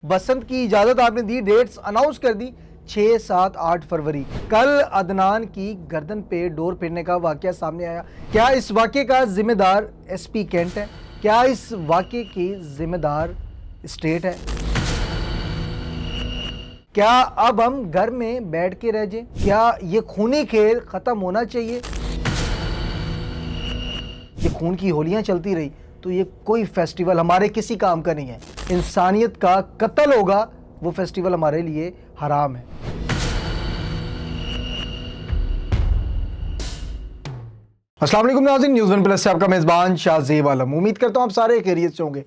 बसंत की इजाजत आपने दी, डेट्स अनाउंस कर दी 6, 7, 8 फरवरी। कल अदनान की गर्दन पे डोर फिरने का वाकया सामने आया। क्या इस वाकये का जिम्मेदार एसपी कैंट है? क्या इस वाकये की जिम्मेदार स्टेट है? क्या अब हम घर में बैठ के रह जाएं? क्या ये खूनी खेल खत्म होना चाहिए? ये खून की होलियां चलती रही तो ये कोई फेस्टिवल हमारे किसी काम का नहीं है। इंसानियत का कत्ल होगा, वो फेस्टिवल हमारे लिए हराम है। अस्सलाम वालेकुम नाज़रीन, न्यूज़ 1 प्लस से आपका मेज़बान शाहज़ेब आलम। उम्मीद करता हूँ आप सारे खैरियत से होंगे।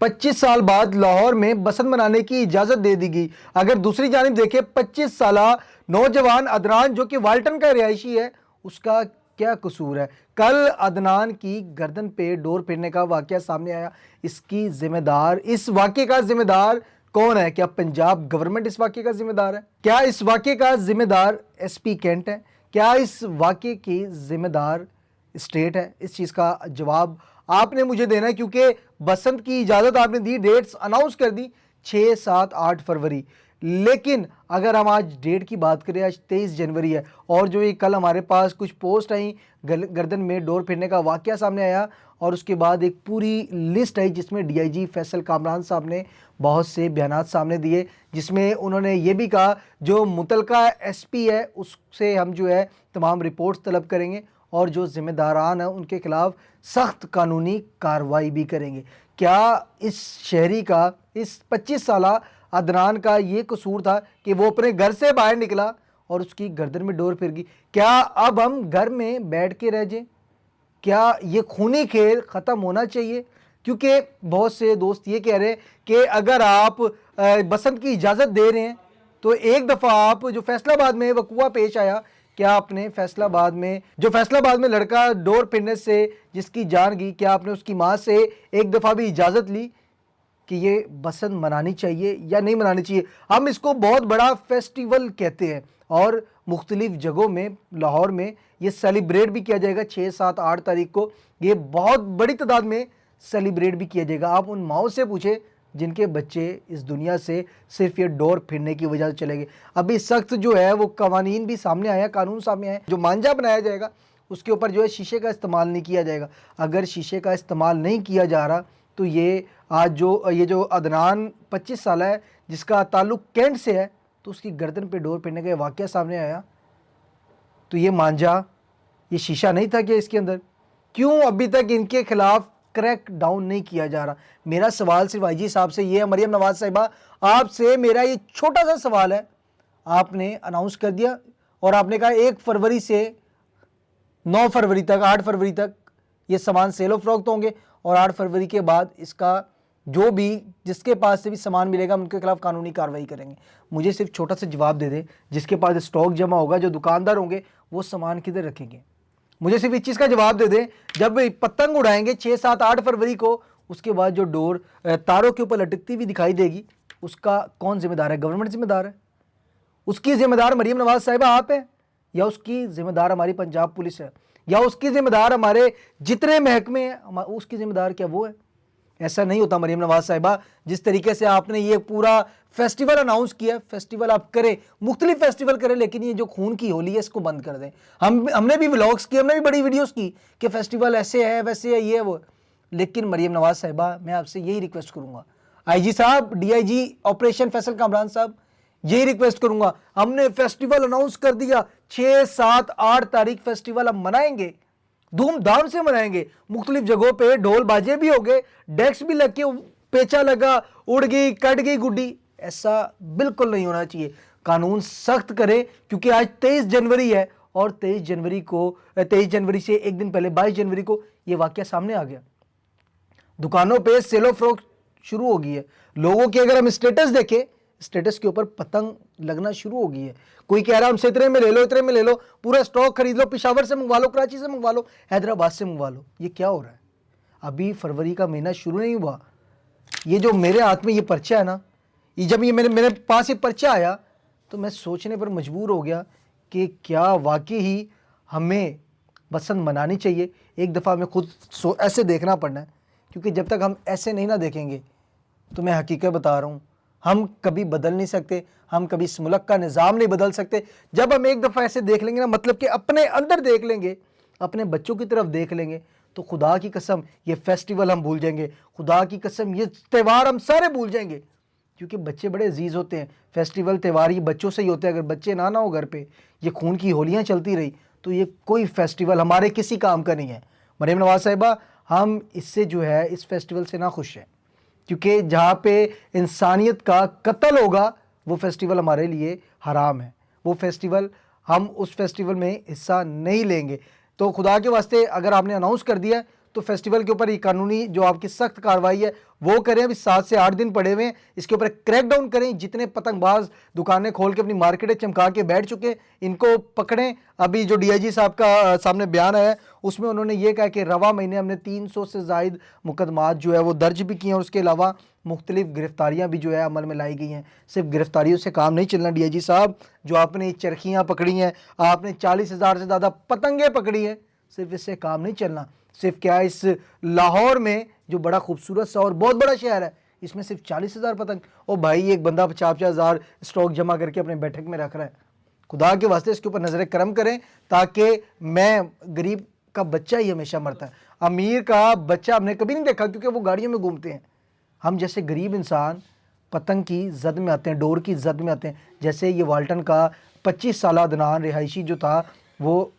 25 साल बाद लाहौर में बसंत मनाने की इजाज़त दे दी गई। अगर दूसरी जानिब देखें, 25 साला नौजवान अदनान जो कि वाल्टन का रिहायशी है, उसका क्या कसूर है? कल अदनान की गर्दन पे डोर फिरने का वाकया सामने आया। इसकी जिम्मेदार, इस वाकये का जिम्मेदार कौन है? क्या पंजाब गवर्नमेंट इस वाकये का जिम्मेदार है? क्या इस वाकये का जिम्मेदार एसपी कैंट है? क्या इस वाकये की जिम्मेदार स्टेट है? इस चीज़ का जवाब आपने मुझे देना है, क्योंकि बसंत की इजाज़त आपने दी, डेट्स अनाउंस कर दी 6, 7, 8 फरवरी। लेकिन अगर हम आज डेट की बात करें, आज 23 जनवरी है और जो ये कल हमारे पास कुछ पोस्ट आई, गर्दन में डोर फिरने का वाकया सामने आया और उसके बाद एक पूरी लिस्ट आई जिसमें डीआईजी फैसल कामरान साहब ने बहुत से बयानात सामने दिए, जिसमें उन्होंने ये भी कहा जो मुतलका एसपी है उससे हम जो है तमाम रिपोर्ट्स तलब करेंगे और जो ज़िम्मेदारान हैं उनके खिलाफ सख्त कानूनी कार्रवाई भी करेंगे। क्या इस शहरी का, इस 25 साला अदनान का ये कसूर था कि वो अपने घर से बाहर निकला और उसकी गर्दन में डोर फिर गई? क्या अब हम घर में बैठ के रह जाएं? क्या ये खूनी खेल ख़त्म होना चाहिए? क्योंकि बहुत से दोस्त ये कह रहे हैं कि अगर आप बसंत की इजाज़त दे रहे हैं तो एक दफ़ा आप, जो फैसलाबाद में वक़ुआ पेश आया, क्या आपने फैसलाबाद में, जो फैसलाबाद में लड़का डोर फिरने से जिसकी जान गई, क्या आपने उसकी माँ से एक दफ़ा भी इजाज़त ली कि ये बसंत मनानी चाहिए या नहीं मनानी चाहिए? हम इसको बहुत बड़ा फेस्टिवल कहते हैं और मुख्तलिफ जगहों में, लाहौर में ये सेलिब्रेट भी किया जाएगा 6, 7, 8 तारीख को। ये बहुत बड़ी तादाद में सेलिब्रेट भी किया जाएगा। आप उन माओं से पूछे जिनके बच्चे इस दुनिया से सिर्फ ये डोर फिरने की वजह से चले गए। अभी सख्त जो है वो कवानीन भी सामने आया, कानून सामने आया। जो मांझा बनाया जाएगा उसके ऊपर जो है शीशे का इस्तेमाल नहीं किया जाएगा। अगर शीशे का इस्तेमाल नहीं किया जा रहा तो ये आज जो अदनान 25 साल है जिसका ताल्लुक कैंट से है, तो उसकी गर्दन पे डोर फिरने का वाकया सामने आया, तो ये मांझा, ये शीशा नहीं था क्या इसके अंदर? क्यों अभी तक इनके खिलाफ क्रैक डाउन नहीं किया जा रहा? मेरा सवाल सिर्फ आईजी साहब से ये है। मरियम नवाज साहिबा, आपसे मेरा ये छोटा सा सवाल है। आपने अनाउंस कर दिया और आपने कहा 1 फरवरी से 9 फरवरी तक, 8 फरवरी तक ये सामान सेल ऑफ फरोख्त होंगे और 8 फरवरी के बाद इसका जो भी, जिसके पास से भी सामान मिलेगा उनके खिलाफ कानूनी कार्रवाई करेंगे। मुझे सिर्फ छोटा सा जवाब दे दे, जिसके पास स्टॉक जमा होगा, जो दुकानदार होंगे, वो सामान किधर रखेंगे? मुझे सिर्फ इस चीज़ का जवाब दे दें। जब पतंग उड़ाएंगे 6, 7, 8 फरवरी को, उसके बाद जो डोर तारों के ऊपर लटकती हुई दिखाई देगी, उसका कौन जिम्मेदार है? गवर्नमेंट जिम्मेदार है? उसकी जिम्मेदार मरियम नवाज साहिबा आप है, या उसकी जिम्मेदार हमारी पंजाब पुलिस है, या उसकी जिम्मेदार हमारे जितने महकमे हैं, उसकी जिम्मेदार क्या वो है? ऐसा नहीं होता मरियम नवाज साहिबा। जिस तरीके से आपने ये पूरा फेस्टिवल अनाउंस किया, फेस्टिवल आप करें, मुख्तलिफ फेस्टिवल करें, लेकिन ये जो खून की होली है इसको बंद कर दें। हमने भी व्लॉग्स किए, हमने भी बड़ी वीडियोस की कि फेस्टिवल ऐसे है, वैसे है, ये वो। लेकिन मरियम नवाज साहिबा, मैं आपसे यही रिक्वेस्ट करूंगा, आईजी साहब, डीआईजी ऑपरेशन फैसल कामरान साहब, यही रिक्वेस्ट करूंगा। हमने फेस्टिवल अनाउंस कर दिया 6, 7, 8 तारीख फेस्टिवल हम मनाएंगे, धूमधाम से मनाएंगे। मुख्तलिफ जगहों पे ढोल बाजे भी हो गए, डेस्क भी लग के, पेचा लगा, उड़ गई, कट गई गुड्डी। ऐसा बिल्कुल नहीं होना चाहिए। कानून सख्त करे, क्योंकि आज 23 जनवरी है और 23 जनवरी से एक दिन पहले 22 जनवरी को यह वाकया सामने आ गया। दुकानों पे सेल ऑफ फरोख्त शुरू हो गई है। लोगों की अगर हम स्टेटस देखें, स्टेटस के ऊपर पतंग लगना शुरू हो गई है। कोई कह रहा है हमसे इतने में ले लो, इतने में ले लो, पूरा स्टॉक खरीद लो, पेशावर से मंगवा लो, कराची से मंगवा लो, हैदराबाद से मंगवा लो। ये क्या हो रहा है? अभी फरवरी का महीना शुरू नहीं हुआ। ये जो मेरे हाथ में ये पर्चा है ना, ये जब ये मेरे पास ये पर्चा आया तो मैं सोचने पर मजबूर हो गया कि क्या वाकई ही हमें बसंत मनानी चाहिए। एक दफ़ा हमें खुद ऐसे देखना पड़ना है, क्योंकि जब तक हम ऐसे नहीं ना देखेंगे, तो मैं हकीकत बता रहा हूँ, हम कभी बदल नहीं सकते, हम कभी इस मुल्क का निज़ाम नहीं बदल सकते। जब हम एक दफ़ा ऐसे देख लेंगे ना, मतलब कि अपने अंदर देख लेंगे, अपने बच्चों की तरफ देख लेंगे, तो खुदा की कसम ये फेस्टिवल हम भूल जाएंगे, खुदा की कसम ये त्यौहार हम सारे भूल जाएंगे। क्योंकि बच्चे बड़े अजीज़ होते हैं, फेस्टिवल त्यौहार ये बच्चों से ही होते हैं। अगर बच्चे ना हो घर पे, ये खून की होलियाँ चलती रही, तो ये कोई फेस्टिवल हमारे किसी काम का नहीं है। मरीम नवाज साहिबा, हम इससे जो है इस फेस्टिवल से ना खुश हैं, क्योंकि जहाँ पे इंसानियत का कत्ल होगा वो फेस्टिवल हमारे लिए हराम है। वो फेस्टिवल, हम उस फेस्टिवल में हिस्सा नहीं लेंगे। तो खुदा के वास्ते अगर आपने अनाउंस कर दिया है तो फेस्टिवल के ऊपर ये कानूनी जो आपकी सख्त कार्रवाई है वो करें। अभी 7 से 8 दिन पड़े हुए हैं, इसके ऊपर क्रैक डाउन करें। जितने पतंगबाज दुकानें खोल के अपनी मार्केटें चमका के बैठ चुके हैं, इनको पकड़ें। अभी जो डीआईजी साहब का सामने बयान आया है उसमें उन्होंने ये कहा कि रवा महीने हमने 300 से ज़ायद मुकदमात जो है वो दर्ज भी किए हैं, और उसके अलावा मुख्तलिफ गिरफ्तारियाँ भी जो है अमल में लाई गई हैं। सिर्फ गिरफ्तारियों से काम नहीं चलना डीआईजी साहब, जो आपने चरखियाँ पकड़ी हैं, आपने 40,000 से ज़्यादा पतंगें पकड़ी हैं, सिर्फ इससे काम नहीं चलना। सिर्फ क्या, इस लाहौर में जो बड़ा खूबसूरत सा और बहुत बड़ा शहर है, इसमें सिर्फ 40,000 पतंग। ओ भाई, एक बंदा 50,000 स्टॉक जमा करके अपने बैठक में रख रहा है। खुदा के वास्ते इसके ऊपर नजर करम करें, ताकि मैं गरीब का बच्चा ही हमेशा मरता है, अमीर का बच्चा हमने कभी नहीं देखा, क्योंकि वो गाड़ियों में घूमते हैं। हम जैसे गरीब इंसान पतंग की जद में आते हैं, डोर की जद में आते हैं। जैसे ये वाल्टन का 25 साल अदनान रिहायशी जो था वो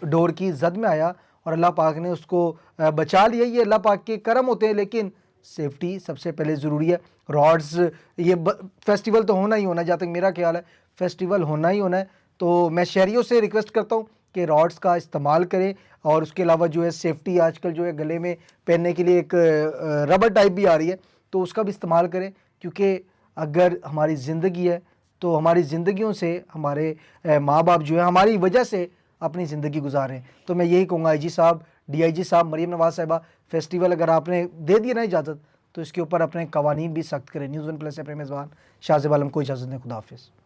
डोर की जद में आया और अल्लाह पाक ने उसको बचा लिया। ये अल्लाह पाक के करम होते हैं, लेकिन सेफ्टी सबसे पहले ज़रूरी है। रॉड्स, ये फेस्टिवल तो होना ही होना है, जहाँ तक मेरा ख्याल है फेस्टिवल होना ही होना है। तो मैं शहरियों से रिक्वेस्ट करता हूँ कि रॉड्स का इस्तेमाल करें, और उसके अलावा जो है सेफ्टी आजकल जो है गले में पहनने के लिए एक रबर टाइप भी आ रही है, तो उसका भी इस्तेमाल करें। क्योंकि अगर हमारी ज़िंदगी है तो हमारी ज़िंदगियों से हमारे माँ बाप जो है हमारी वजह से अपनी ज़िंदगी गुजारें। तो मैं यही कहूँगा आईजी साहब, डीआईजी साहब, मरीम नवाज साहिबा, फेस्टिवल अगर आपने दे दिया ना इजाज़त, तो इसके ऊपर अपने कवानीन भी सख्त करें। न्यूज़ 1+ से अपने मेज़बान शाहज़ेब आलम को इजाज़त दें। खुदा हाफिज़।